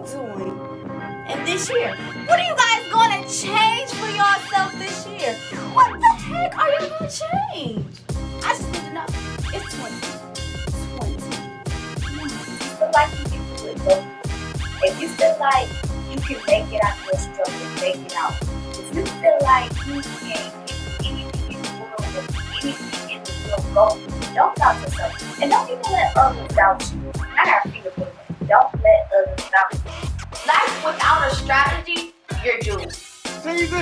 doing in this year? What are you guys gonna change for yourself this year? What the heck are you gonna change? I just need to know. It's 2020. Feel like you can do it, though. If you feel like you can make it out of your struggle, make it out. If you feel like you can't get anything in the world, or anything in the world, go. Don't doubt yourself. And don't even let others doubt you. I got a feeling for that. Don't let others doubt you. Life without a strategy, you're doomed. TZ,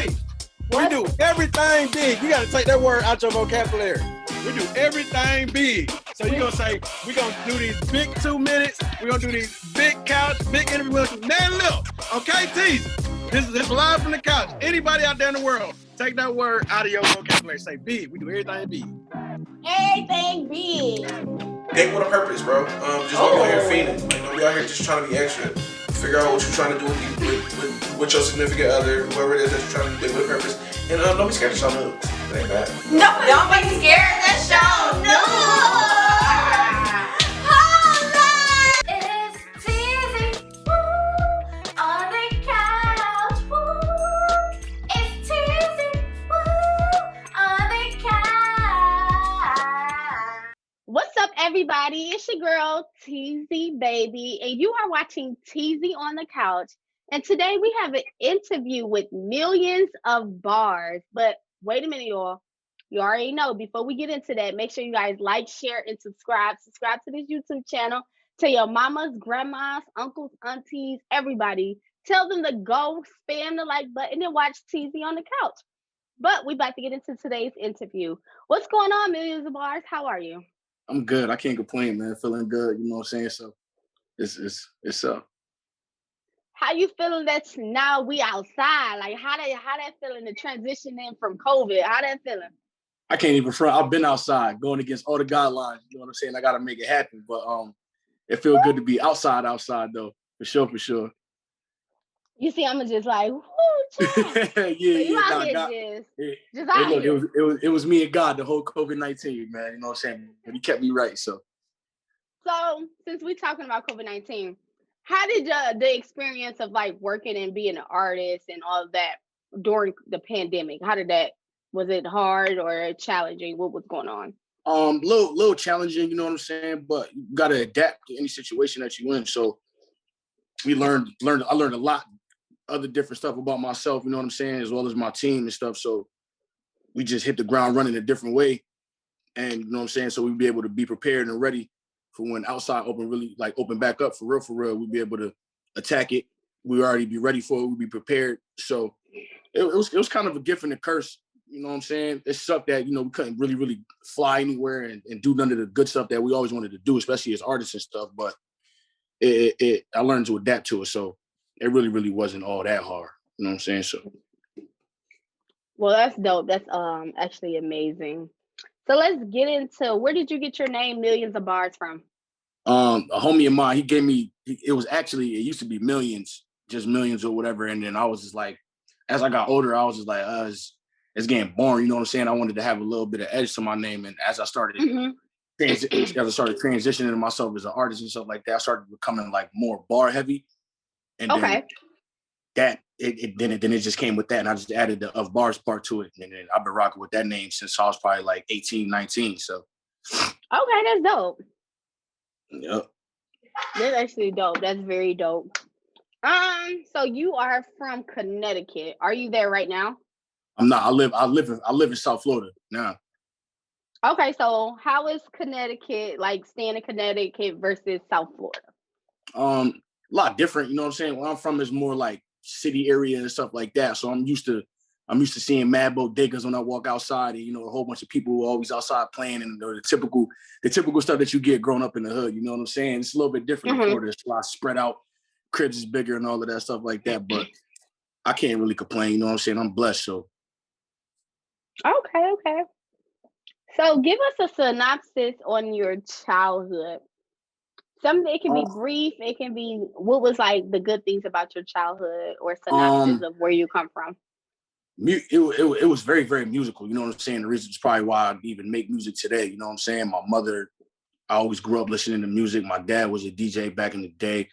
we do everything big. You got to take that word out your vocabulary. We do everything big. So you're going to say, we're going to do these big 2 minutes. We're going to do these big couch, big interview. Man, look, okay, Tezzie, this is live from the couch. Anybody out there in the world, take that word out of your vocabulary. Say big. We do everything big. Everything big. Date with a purpose, bro. Just don't go here fiending. Like, don't be out here just trying to be extra. Figure out what you're trying to do with your significant other, whoever it is that you're trying to date with a purpose. And don't be scared to show nudes. It ain't bad. Don't be scared to show no. It's Tezzie, woo, on the couch, woo. It's Tezzie, woo, on the couch. What's up, everybody? It's your girl, Tezzie, baby, and you are watching Tezzie on the Couch. And today we have an interview with Millionz of Bars. But wait a minute, y'all. You already know, before we get into that, make sure you guys like, share, and subscribe. Subscribe to this YouTube channel. Tell your mamas, grandmas, uncles, aunties, everybody. Tell them to go spam the like button and watch Tezzie on the Couch. But we about to get into today's interview. What's going on, Millionz of Bars? How are you? I'm good. I can't complain, man. Feeling good. You know what I'm saying? So it's up. How you feeling that's now we outside? Like how that feeling to transition in from COVID? How that feeling? I can't even front. I've been outside going against all the guidelines. You know what I'm saying? I got to make it happen. But it feels good to be outside though. For sure. You see, I'm just like, whoo, yeah, so you out here just out look, here. it was me and God the whole COVID-19, man. You know what I'm saying? But he kept me right. So since we're talking about COVID-19, how did the experience of like working and being an artist and all of that during the pandemic? Was it hard or challenging? What was going on? Little challenging, you know what I'm saying? But you got to adapt to any situation that you in. So I learned a lot other different stuff about myself, you know what I'm saying, as well as my team and stuff. So we just hit the ground running a different way. And you know what I'm saying? So we'd be able to be prepared and ready for when outside open back up for real, we'd be able to attack it. We already be ready for it, we'd be prepared. So it was kind of a gift and a curse, you know what I'm saying? It sucked that, you know, we couldn't really fly anywhere and do none of the good stuff that we always wanted to do, especially as artists and stuff. But I learned to adapt to it. So it really wasn't all that hard. You know what I'm saying? So. Well, that's dope. That's actually amazing. So let's get into, where did you get your name Millionz of Bars from? A homie of mine, he gave me, it used to be Millions, just Millions or whatever. And then I was just like, as I got older, I was just like, it's getting boring. You know what I'm saying? I wanted to have a little bit of edge to my name. And as I started, transitioning myself as an artist and stuff like that, I started becoming like more bar heavy. And then it just came with that. And I just added the of bars part to it. And then I've been rocking with that name since I was probably like 18, 19. So. Okay, that's dope. Yep. That's actually dope. That's very dope. So you are from Connecticut. Are you there right now? I'm not. I live in South Florida now. Okay, so how is Connecticut, like staying in Connecticut versus South Florida? A lot different, you know what I'm saying? Where I'm from is more like city area and stuff like that. So I'm used to seeing mad bodegas when I walk outside, and you know, a whole bunch of people who are always outside playing, and the typical stuff that you get growing up in the hood. You know what I'm saying? It's a little bit different in Florida. It's a lot spread out, cribs is bigger and all of that stuff like that. But I can't really complain. You know what I'm saying? I'm blessed. So. Okay. So give us a synopsis on your childhood. It can be brief. It can be what was like the good things about your childhood, or synopsis of where you come from. It was very, very musical. You know what I'm saying? The reason is probably why I even make music today. You know what I'm saying? My mother, I always grew up listening to music. My dad was a DJ back in the day.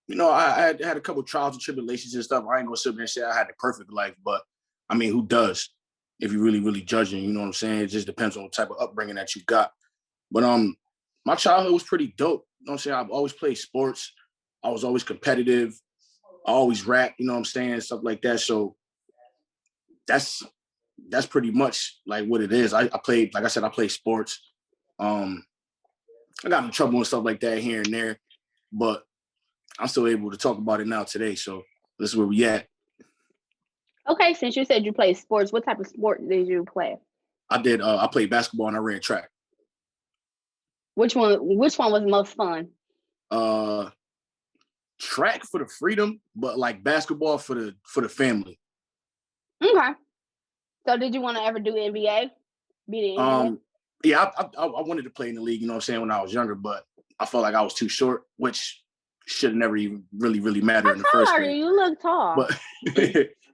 I had a couple trials and tribulations and stuff. I ain't gonna sit there and say I had the perfect life, but I mean, who does? If you're really, really judging, you know what I'm saying? It just depends on the type of upbringing that you got. But my childhood was pretty dope. You know what I'm saying? I've always played sports. I was always competitive. I always rap, you know what I'm saying? Stuff like that. So that's pretty much like what it is. I played, like I said, I played sports. I got in trouble and stuff like that here and there, but I'm still able to talk about it now today. So this is where we at. Okay, since you said you played sports, what type of sport did you play? I played basketball and I ran track. Which one was most fun? Track for the freedom, but like basketball for the family. Okay. So did you want to ever do NBA? Be the NBA? Yeah, I wanted to play in the league, you know what I'm saying, when I was younger, but I felt like I was too short, which should never even really matter in the first How tall are place. you? You look tall. But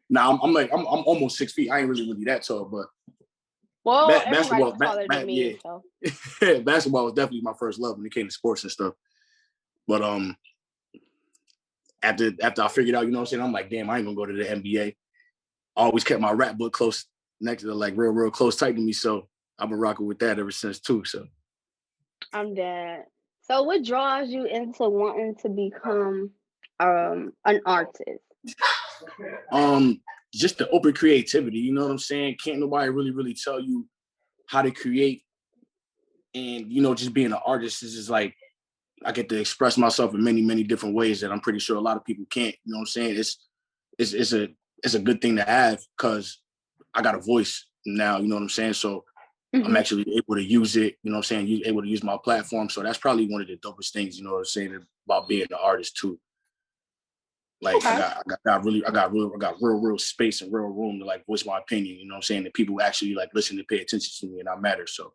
nah, I'm almost 6 feet. I ain't really that tall, but basketball taller than me. Yeah. So. Basketball was definitely my first love when it came to sports and stuff. But after I figured out, you know what I'm saying, I'm like, damn, I ain't gonna go to the NBA. I always kept my rap book close next to like real close tight to me. So I've been rocking with that ever since too. So I'm dead. So what draws you into wanting to become an artist? Just the open creativity, you know what I'm saying? Can't nobody really tell you how to create. And, you know, just being an artist is just like, I get to express myself in many different ways that I'm pretty sure a lot of people can't. You know what I'm saying? It's a good thing to have because I got a voice now, you know what I'm saying? So I'm actually able to use it, you know what I'm saying? Able to use my platform. So that's probably one of the dopest things, you know what I'm saying, about being an artist too. Like okay. I got real space and real room to like voice my opinion, you know what I'm saying? That people actually like listen to pay attention to me and I matter. So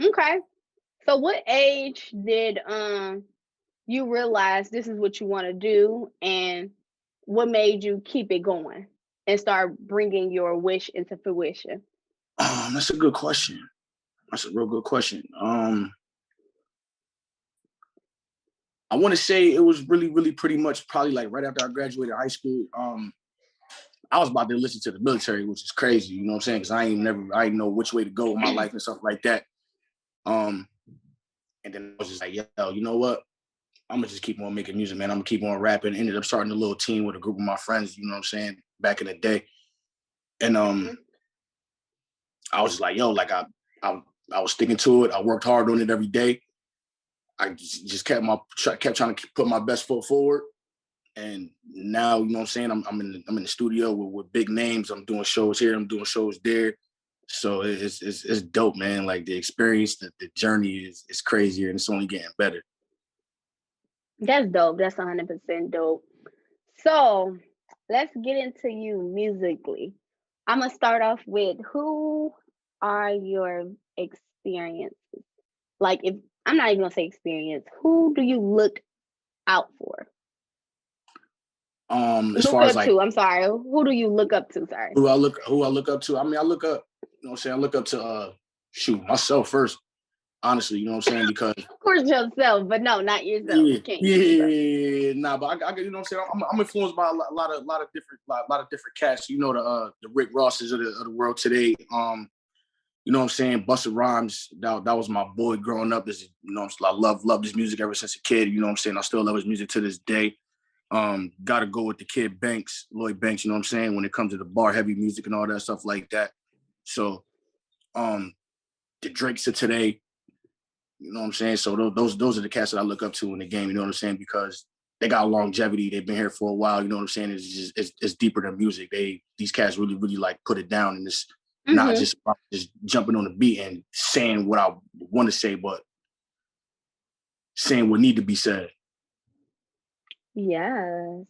okay. So what age did you realize this is what you want to do, and what made you keep it going and start bringing your wish into fruition? That's a good question. That's a real good question. I want to say it was really pretty much probably like right after I graduated high school. I was about to enlist to the military, which is crazy, you know what I'm saying? Because I didn't know which way to go with my life and stuff like that. And then I was just like, yo, you know what? I'm gonna just keep on making music, man. I'm gonna keep on rapping. Ended up starting a little team with a group of my friends, you know what I'm saying, back in the day. And I was just like, yo, like I was sticking to it. I worked hard on it every day. I just kept trying to put my best foot forward. And now, you know what I'm saying, I'm in the studio with big names. I'm doing shows here, I'm doing shows there. So it's dope, man. Like the experience, the journey is crazier and it's only getting better. That's dope. That's 100% dope. So let's get into you musically. I'm going to start off with, who are your experiences? Like, if I'm not even going to say experience, who do you look out for? As far as like, I'm sorry. Who do you look up to? Sorry. Who I look up to. I mean, I look up, you know what I'm saying? I look up to myself first, honestly, you know what I'm saying? Because of course yourself, but no, not yourself. Nah, but I you know what I'm saying? I'm influenced by a lot of different cats. You know, the Rick Rosses of the world today. You know what I'm saying? Busta Rhymes, that was my boy growing up. You know, I love his music ever since a kid. You know what I'm saying? I still love his music to this day. Gotta go with the kid Lloyd Banks, you know what I'm saying, when it comes to the bar heavy music and all that stuff like that. So the Drakes of today, you know what I'm saying? So those are the cats that I look up to in the game, you know what I'm saying? Because they got longevity, they've been here for a while, you know what I'm saying? It's deeper than music. These cats really like put it down, and it's not just jumping on the beat and saying what I want to say, but saying what need to be said. Yes.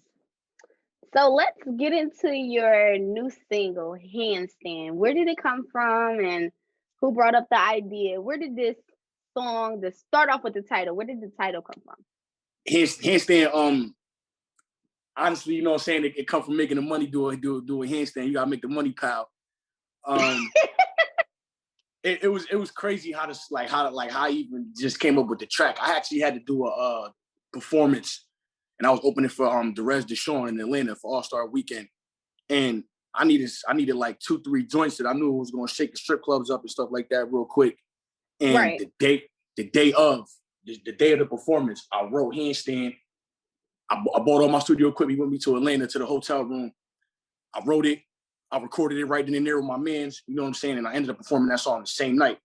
So let's get into your new single, Handstand. Where did it come from, and who brought up the idea? Where did this song, to start off with the title, where did the title come from? Handstand, honestly, you know what I'm saying, it come from making the money do a handstand. You gotta make the money, pal. It was crazy how I even just came up with the track. I actually had to do a performance and I was opening for Derez Deshawn in Atlanta for All-Star Weekend. And I needed like 2-3 joints that I knew was gonna shake the strip clubs up and stuff like that real quick. And the day of the performance, I wrote Handstand. I bought all my studio equipment, went me to Atlanta to the hotel room. I wrote it, I recorded it right then and there with my mans, you know what I'm saying? And I ended up performing that song the same night.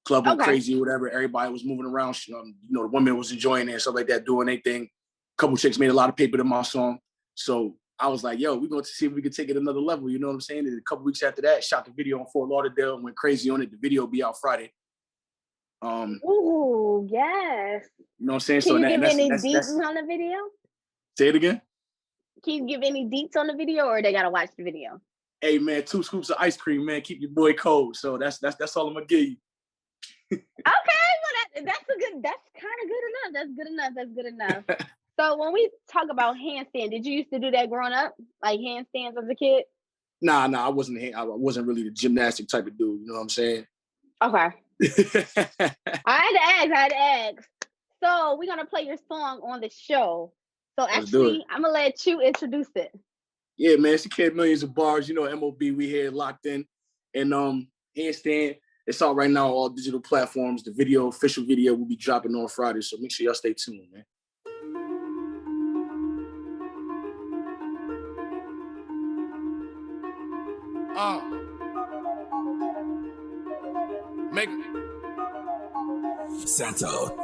Club went crazy or whatever. Everybody was moving around. You know, the women was enjoying it and stuff like that, doing their thing. A couple chicks made a lot of paper to my song. So I was like, yo, we're going to see if we can take it another level. You know what I'm saying? And a couple weeks after that, shot the video in Fort Lauderdale and went crazy on it. The video will be out Friday. Ooh, yes. You know what I'm saying? Can you give any deets on the video? Say it again? Can you give any deets on the video, or they got to watch the video? Hey, man, 2 scoops of ice cream, man. Keep your boy cold. So that's all I'm going to give you. Okay, well, that's kind of good enough. That's good enough. So when we talk about handstand, did you used to do that growing up, like handstands as a kid? Nah, I wasn't really the gymnastic type of dude. You know what I'm saying? Okay. I had to ask. So we're gonna play your song on the show. So actually, I'm gonna let you introduce it. Yeah, man, it's the kid Millionz Of Bars. You know, MOB, we here locked in, and Handstand. It's out right now on all digital platforms. The official video, will be dropping on Friday. So make sure y'all stay tuned, man. Make Santo.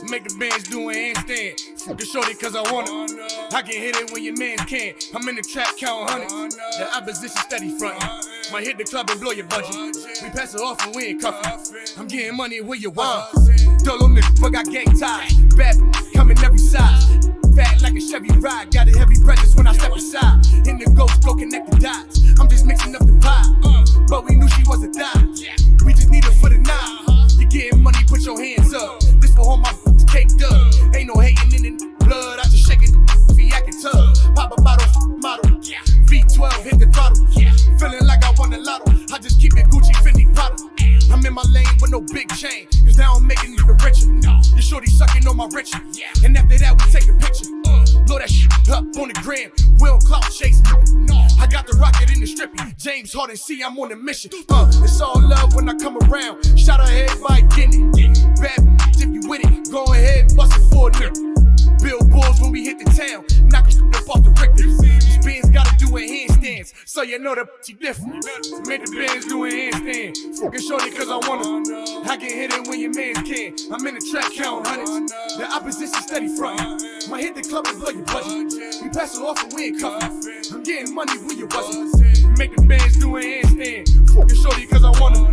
Make the bands do an handstand. Fuck the shorty cause I want it. I can hit it when your mans can't. I'm in the trap count hundreds. The opposition steady frontin'. Might hit the club and blow your budget. We pass it off and we ain't cuffin'. I'm getting money where you want. Dolo nigga, but got gang ties. Bad coming every size. Fat like a Chevy ride. Got a heavy presence when I step aside. In the ghost, go connect the dots. I'm just mixing up the pie. But we knew she was a dime. We just need her for the night. You getting money, put your hands up. This for all my caked up. Ain't no hating in the blood. I just shake it. I can tug. Pop a bottle, model. V12, hit the throttle. Feeling like I won the lotto. I just keep it Gucci, Fendi, Prada. I'm in my lane with no big chain. Cause now I'm making it the richer. Your shorty sucking on my richer. And after that, we take a picture. Blow that shit up on the gram. We don't clout chase. I got the rocket in the strippy. James Harden, see, I'm on a mission. It's all love when I come around. Shout out everybody getting it. Bad if you with it, go ahead, bust it for a nigga. Billboards when we hit the town, knock it up off the Richter. These bands gotta do a handstands, so you know the different. Make the bands do a handstand. Fucking shorty cause I wanna. I can hit it when your mans can. I'm in the track count hundreds. The opposition steady frontin'. Might hit the club and blow your budget. We pass it off and we ain't cuffin'. I'm getting money when you wasn't. Make the bands do a handstand. Fucking shorty cause I wanna.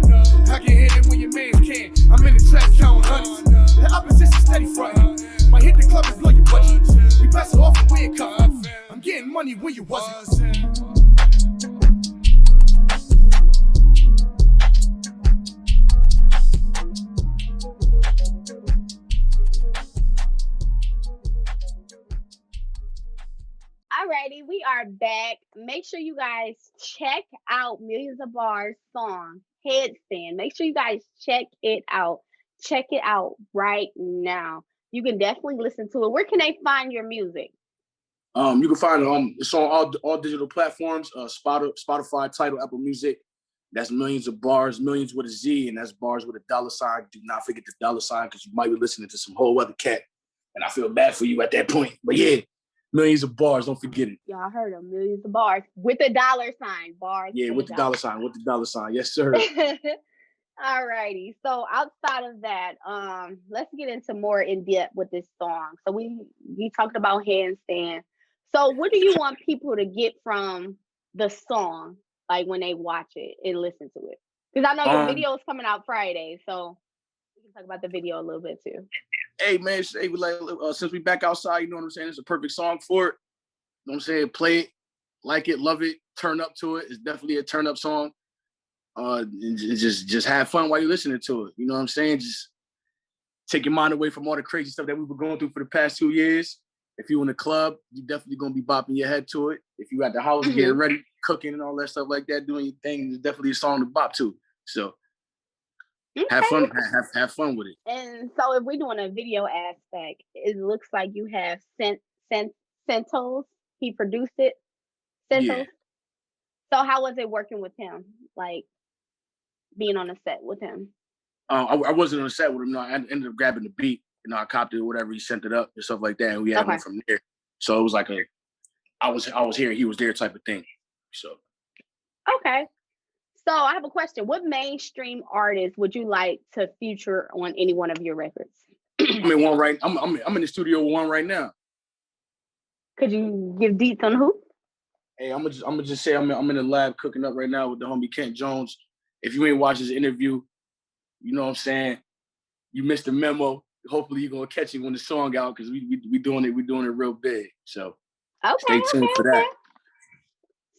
I can hit it when your mans can. I'm in the track count hundreds. The opposition steady frontin'. Might hit the club and blow your budget. We pass it off and we ain't cuffin'. I'm getting money when you wasn't. Alrighty, we are back. Make sure you guys check out Millionz Of Bar's song, Handstand. Make sure you guys check it out. Check it out right now. You can definitely listen to it. Where can they find your music? You can find it's on all digital platforms, Spotify, Tidal, Apple Music. That's Millionz Of Bars, Millions with a Z, and that's bars with a $sign. Do not forget the $sign because you might be listening to some whole other cat, and I feel bad for you at that point. But yeah, Millionz Of Bars, don't forget it. Y'all heard them, Millionz Of Bars with a $sign. Bars. Yeah, with the $sign, with the $sign. Yes, sir. Alrighty. So outside of that, let's get into more in depth with this song. So we talked about Handstand. So what do you want people to get from the song, like when they watch it and listen to it? Because I know your video is coming out Friday, so we can talk about the video a little bit too. Hey man, since we back outside, you know what I'm saying? It's a perfect song for it. You know what I'm saying? Play it, like it, love it, turn up to it. It's definitely a turn up song. And just have fun while you're listening to it. You know what I'm saying? Just take your mind away from all the crazy stuff that we've been going through for the past 2 years. If you're in the club, you're definitely gonna be bopping your head to it. If you at the house getting ready, cooking and all that stuff like that, doing your thing, it's definitely a song to bop to. So Okay. Have fun. Have fun with it. And so, if we're doing a video aspect, it looks like you have Centos. He produced it. Centos. Yeah. So, how was it working with him? Like being on a set with him? I wasn't on the set with him. No, I ended up grabbing the beat. I copped it, whatever. He sent it up and stuff like that, and we had one from there. So it was like I was here, he was there type of thing. So. Okay. So I have a question. What mainstream artist would you like to feature on any one of your records? I'm in one right. I'm in the studio with one right now. Could you give deets on who? Hey, I'm gonna just say I'm in the lab cooking up right now with the homie Kent Jones. If you ain't watched his interview, you know what I'm saying, you missed the memo. Hopefully you're gonna catch it when the song out, because we doing it real big. So stay tuned for that.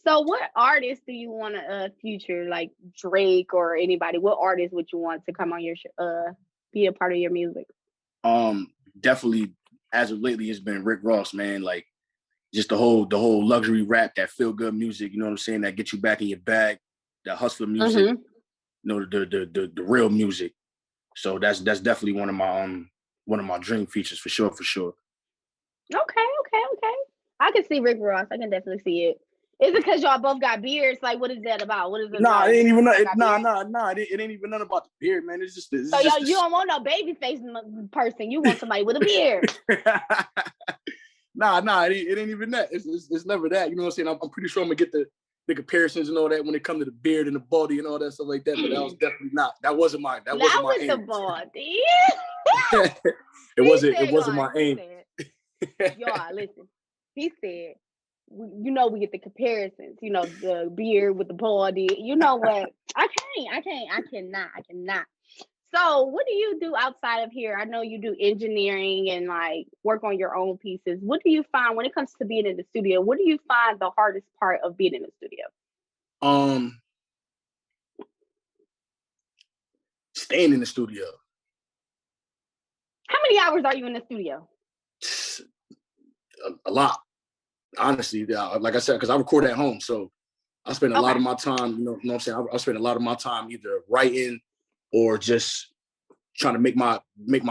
So what artists do you want to feature, like Drake or anybody? What artists would you want to come on your be a part of your music? Definitely, as of lately, it's been Rick Ross, man. Like just the whole luxury rap, that feel good music, you know what I'm saying, that get you back in your bag, that hustler music, you know, the real music. So that's definitely one of my dream features for sure. Okay. I can see Rick Ross. I can definitely see it. Is it because y'all both got beards? Like, what is that about? What is it? Nah, it ain't even it ain't even nothing about the beard, man. It's just you don't want no baby face person. You want somebody with a beard. Nah, it ain't even that. It's never that. You know what I'm saying? I'm pretty sure I'm gonna get the comparisons and all that when it comes to the beard and the baldy and all that stuff like that. But that was definitely not. That wasn't my. That wasn't my aim. The baldy. It wasn't my aim. Y'all, listen. He said, you know, we get the comparisons, you know, the beard with the baldy. You know what? I cannot. So what do you do outside of here? I know you do engineering and like work on your own pieces. What do you find when it comes to being in the studio? What do you find the hardest part of being in the studio? Staying in the studio. How many hours are you in the studio? A lot. Honestly, like I said, because I record at home, so I spend a lot of my time, you know what I'm saying? I spend a lot of my time either writing or just trying to make my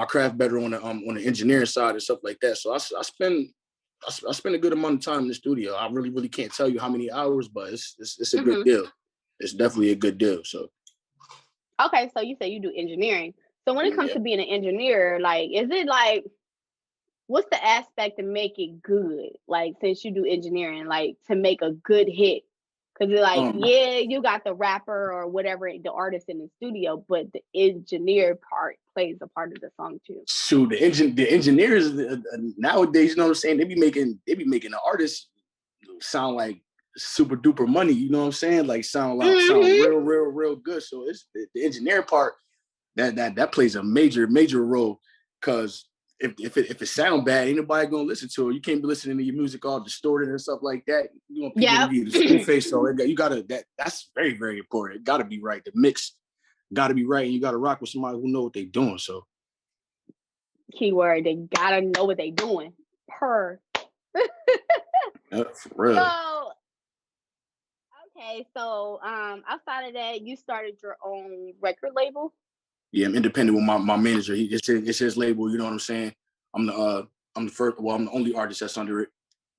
craft better on the engineering side and stuff like that. So I spend a good amount of time in the studio. I really can't tell you how many hours, but it's a good deal. It's definitely a good deal. So. Okay, so you say you do engineering. So when it comes to being an engineer, like, is it like, what's the aspect to make it good? Like, since you do engineering, like to make a good hit, because it's like, you got the rapper or whatever, the artist in the studio, but the engineer part plays a part of the song too. So the engineers nowadays, you know what I'm saying? They be making the artists sound like super duper money. You know what I'm saying? Like sound real good. So it's the engineer part that plays a major role, because if it sound bad, ain't nobody gonna listen to it. You can't be listening to your music all distorted and stuff like that. You want people to be the school face, so you gotta that's very important. It gotta be right. The mix gotta be right, and you gotta rock with somebody who know what they doing. So keyword, they gotta know what they doing. For real. So outside of that, you started your own record label? Yeah, I'm independent with my manager. It's his label, you know what I'm saying? I'm the only artist that's under it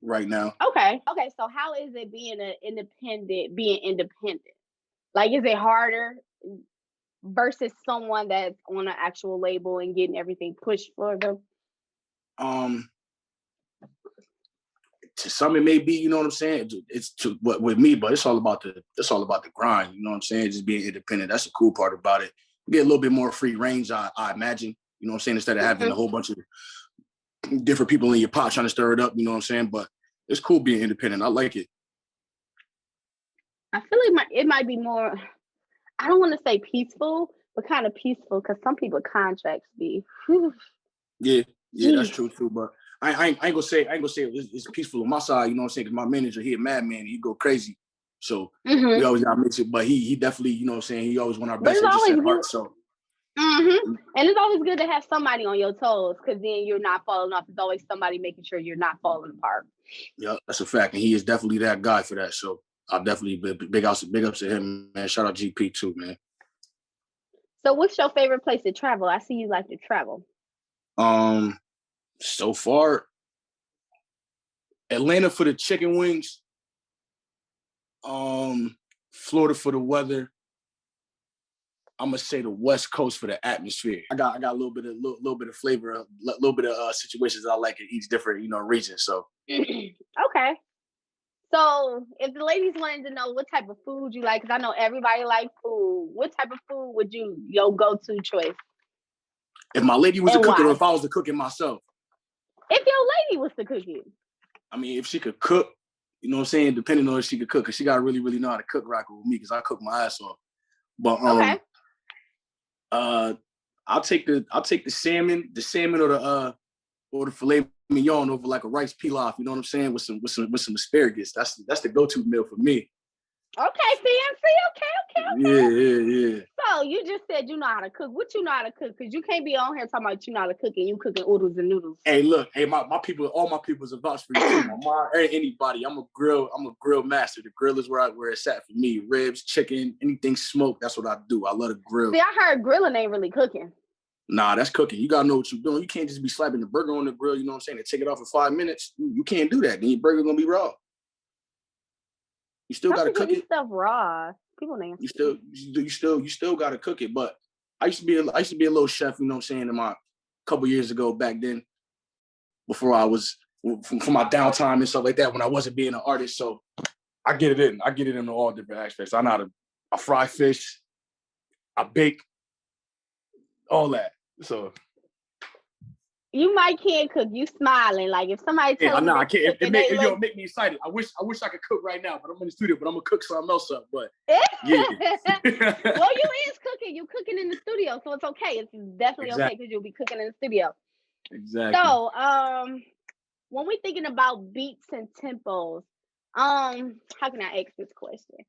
right now. Okay. So how is it being independent? Like, is it harder versus someone that's on an actual label and getting everything pushed for them? To some it may be, you know what I'm saying? It's with me, but it's all about the grind, you know what I'm saying? Just being independent. That's the cool part about it. Get a little bit more free range, I imagine, you know what I'm saying, instead of having a whole bunch of different people in your pot trying to stir it up, you know what I'm saying? But it's cool being independent. I like it. I feel like it might be more, I don't want to say peaceful, but kind of peaceful, because some people contracts be. Yeah, that's true too. But I ain't gonna say it's peaceful on my side, you know what I'm saying? Because my manager, he a madman, he go crazy. So we always gotta mix it. But he definitely, you know what I'm saying, he always want our best interest at heart. So and it's always good to have somebody on your toes, because then you're not falling off. There's always somebody making sure you're not falling apart. Yeah, that's a fact. And he is definitely that guy for that. So I'll definitely big ups to him, man. Shout out GP too, man. So what's your favorite place to travel? I see you like to travel. So far, Atlanta for the chicken wings. Florida for the weather. I'm gonna say the West Coast for the atmosphere. I got a little bit of flavor, a little bit of situations that I like in each different region. So Okay. So if the ladies wanted to know what type of food you like, because I know everybody likes food, what type of food would your go-to choice? if my lady was And to cook it, or why? if I was to cook it myself, If your lady was to cook it. I mean, if she could cook, you know what I'm saying, depending on if she could cook, because she got to really, really know how to cook rocking with me, because I cook my ass off. But Okay. I'll take the salmon or the filet mignon over like a rice pilaf, you know what I'm saying, with some asparagus. That's the go-to meal for me. Okay, fancy. Okay. Yeah. So you just said you know how to cook. What you know how to cook? Because you can't be on here talking about you know how to cook and you cooking oodles and noodles. Hey, look, my people, all my people's a vouch for you too. My mom, anybody. I'm a grill master. The grill is where it's at for me. Ribs, chicken, anything smoked. That's what I do. I love to grill. See, I heard grilling ain't really cooking. Nah, that's cooking. You gotta know what you're doing. You can't just be slapping the burger on the grill, you know what I'm saying, and take it off in 5 minutes. You can't do that. Then your burger gonna be raw. You still gotta cook it. Stuff raw. People nasty. You still gotta cook it. But I used to be a little chef, you know what I'm saying, in my couple years ago back then, before I was for my downtime and stuff like that, when I wasn't being an artist. So I get it in all different aspects. I know how to fry fish, I bake, all that. So you might can't cook. You smiling like if somebody tells me I can't. It make me excited. I wish I could cook right now, but I'm in the studio. But I'm gonna cook something else up. But yeah. Well, you is cooking. You cooking in the studio, so it's okay. It's definitely okay because you'll be cooking in the studio. Exactly. So, when we're thinking about beats and tempos, how can I ask this question?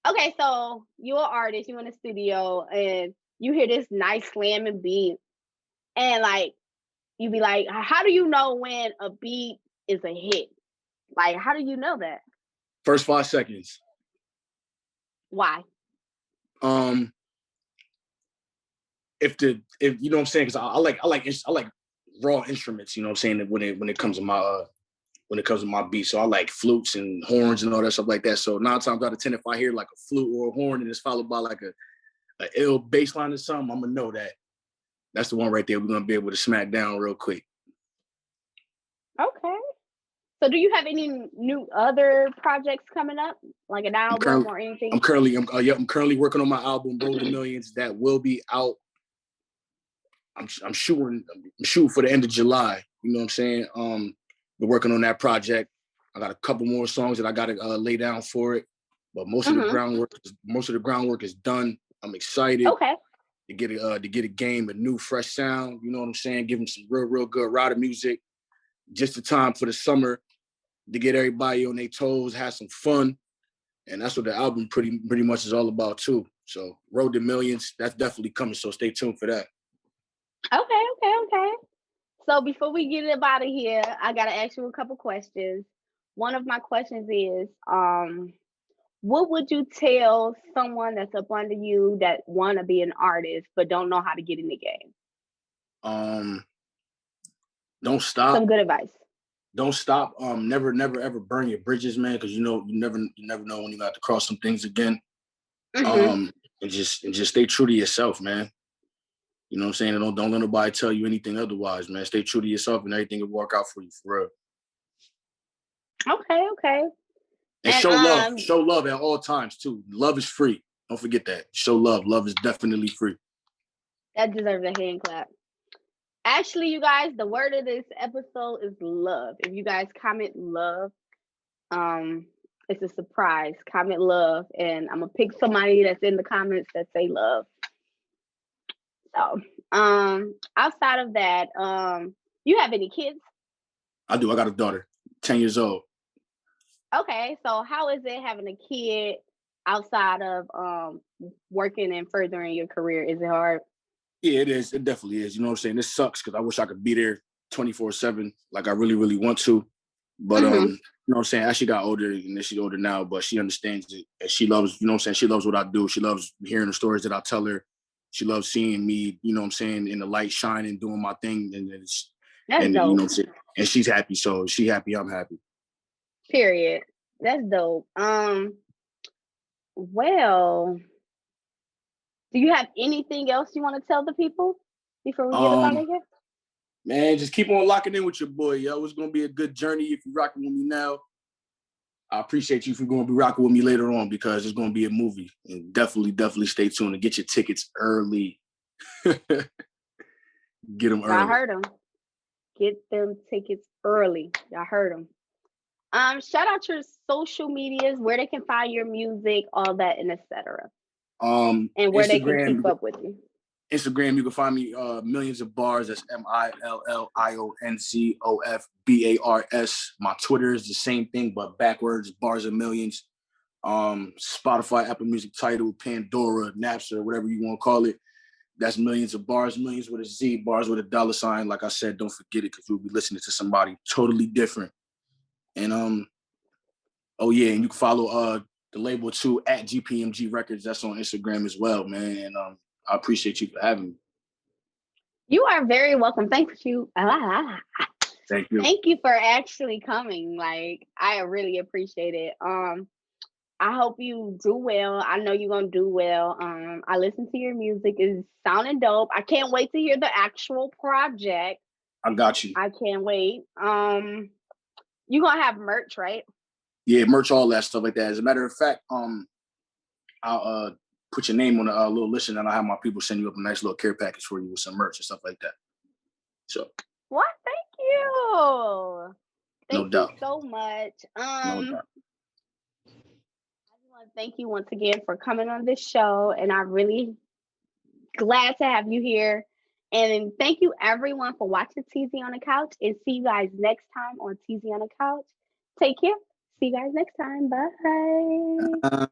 Okay, so you're an artist. You in the studio and you hear this nice slamming beat, and like. You be like, how do you know when a beat is a hit? Like, how do you know that? First 5 seconds. Why? If you know what I'm saying, because I like raw instruments, you know what I'm saying, when it comes to my beat. So I like flutes and horns and all that stuff like that. So 9 times out of 10, if I hear like a flute or a horn and it's followed by like a ill bass line or something, I'm gonna know that. That's the one right there we're going to be able to smack down real quick. Okay. So do you have any new other projects coming up? Like an album or anything? I'm currently working on my album, Road to Millions, that will be out. I'm shooting for the end of July. You know what I'm saying? We're working on that project. I got a couple more songs that I got to lay down for it. But most of the groundwork is done. I'm excited. Okay. To get a game, a new fresh sound, you know what I'm saying? Give them some real good rider music. Just the time for the summer to get everybody on their toes, have some fun, and that's what the album pretty much is all about too. So Road to Millions, that's definitely coming. So stay tuned for that. Okay. So before we get up out of here, I gotta ask you a couple questions. One of my questions is, what would you tell someone that's up under you that want to be an artist but don't know how to get in the game? Don't stop. Some good advice. Don't stop. Never ever burn your bridges, man, because you never know when you got to cross some things again. Mm-hmm. And just stay true to yourself, man. You know what I'm saying? And don't let nobody tell you anything otherwise, man. Stay true to yourself and everything will work out for you, for real. Okay. And show love at all times too. Love is free. Don't forget that. Show love. Love is definitely free. That deserves a hand clap. Actually, you guys, the word of this episode is love. If you guys comment love, it's a surprise. Comment love, and I'm gonna pick somebody that's in the comments that say love. So, outside of that, you have any kids? I do. I got a daughter, 10 years old. Okay, so how is it having a kid outside of working and furthering your career? Is it hard? Yeah, it is. It definitely is. You know what I'm saying? This sucks because I wish I could be there 24/7, like I really, really want to. But you know what I'm saying? As she got older, and she's older now, but she understands it, and she loves. You know what I'm saying? She loves what I do. She loves hearing the stories that I tell her. She loves seeing me, you know what I'm saying, in the light shining, doing my thing, and That's you dope. know what I'm saying? And she's happy, so she happy, I'm happy. Period. That's dope. Well, do you have anything else you want to tell the people before we get up out of here? Man, just keep on locking in with your boy, yo. It's gonna be a good journey if you're rocking with me now. I appreciate you for going to be rocking with me later on because it's going to be a movie. And definitely stay tuned and get your tickets early. Get them early. I heard them. Get them tickets early. I heard them. Shout out your social medias, where they can find your music, all that, and etc. And where they can keep up with you. Instagram, you can find me Millionz Of Bars. That's MILLIONZOFBARS. My Twitter is the same thing, but backwards, Bars of Millions. Spotify, Apple Music, Tidal, Pandora, Napster, whatever you want to call it. That's Millionz Of Bars. Millions with a Z, bars with a $sign. Like I said, don't forget it because you'll be listening to somebody totally different. And oh yeah, and you can follow the label too at GPMG Records. That's on Instagram as well, man. And I appreciate you for having me. You are very welcome. Thank you. Thank you. Thank you for actually coming. Like, I really appreciate it. I hope you do well. I know you're gonna do well. I listen to your music. It's sounding dope. I can't wait to hear the actual project. I got you. I can't wait. You gonna have merch, right? Yeah, merch, all that stuff like that. As a matter of fact, I'll put your name on a little list, and I'll have my people send you up a nice little care package for you with some merch and stuff like that. So. What? Thank you. Thank you so much. No doubt. Thank you once again for coming on this show, and I'm really glad to have you here. And thank you everyone for watching Tezzie on the Couch, and see you guys next time on Tezzie on the Couch. Take care. See you guys next time. Bye.